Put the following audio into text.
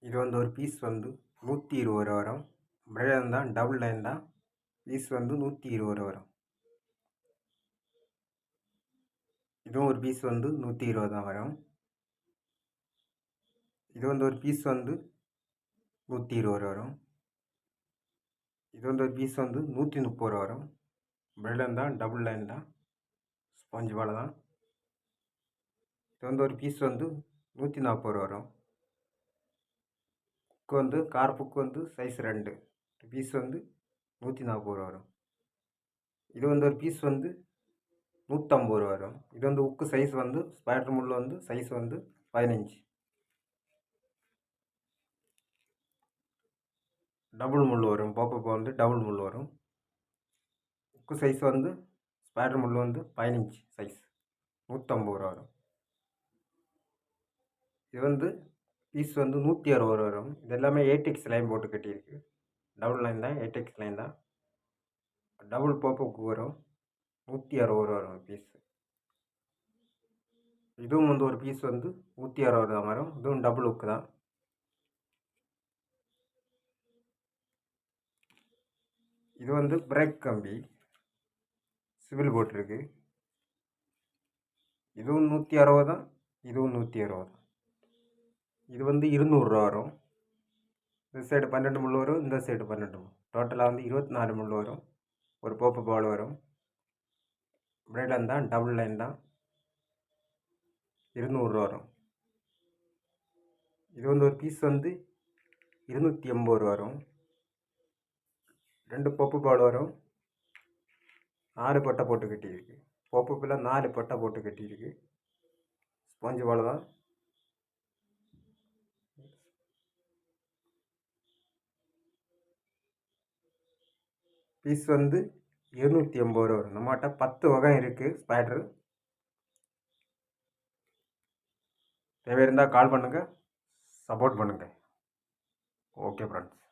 இது வந்து ஒரு பீஸ் வந்து 120 ரூபா வரும். பிரெட் தான் டபுள் லைன் தான். பீஸ் வந்து 120 ரூபா வரும். இதுவும் ஒரு பீஸ் வந்து 120 தான் வரும். இது வந்து ஒரு பீஸ் வந்து 120 ரூபா வரும். இது வந்து ஒரு பீஸ் வந்து 130 ரூபா வரும். பிரெட் தான் டபுள் லைன் தான். ஸ்பாஞ்ச் போல தான். இது வந்து ஒரு பீஸ் வந்து 140 ரூபா வரும். புக்கு வந்து கார் புக்கு வந்து சைஸ் 2 பீஸ் வந்து 140 ரூபா வரும். இது வந்து ஒரு பீஸ் வந்து 150 ரூபா வரும். இது வந்து உக்கு சைஸ் வந்து ஸ்பைடர் முள் வந்து சைஸ் வந்து 15. டபுள் முள் வரும். பாப்பப் வந்து டபுள் முள் வரும். உக்கு சைஸ் வந்து ஸ்பைடர் முள் வந்து 15 சைஸ் 150 ரூபா வரும். இது வந்து பீஸ் வந்து 160 ரூபா வரும். இது எல்லாமே 8x லைன் போட்டு கட்டியிருக்கு. டபுள் லைன் தான், 8x லைன் தான். டபுள் பாப்பப்புக்கு வரும். 160 ரூபா வரும் பீஸ். இதுவும் வந்து ஒரு பீஸ் வந்து 160 தான் வரும். இதுவும் டபுள் உக்கு தான். இது வந்து பிரேக் கம்பி சிவில் போட்டிருக்கு. இதுவும் 160 தான். இதுவும் 160 தான். இது வந்து 200 ரூபா வரும். இந்த சைடு 12 முள் வரும். இந்த சைடு 12 முள். டோட்டலாக வந்து 24 முள் வரும். ஒரு போப்பு பால் வரும். பிரெட் தான் டபுள் லைன் தான். 200 ரூபா வரும். இது வந்து ஒரு பீஸ் வந்து 280 ரூபா வரும். 2 பப்பு பால் வரும். 4 பட்டை போட்டு கட்டியிருக்கு. பப்புல 4 பட்டை போட்டு கட்டியிருக்கு. ஸ்பாஞ்சு பால் தான். பீஸ் வந்து 280 ரூபா வரும். நம்மகிட்ட 10 வகை இருக்குது ஸ்பைடரு. தேவை இருந்தால் கால் பண்ணுங்கள், சப்போர்ட் பண்ணுங்கள். Okay friends.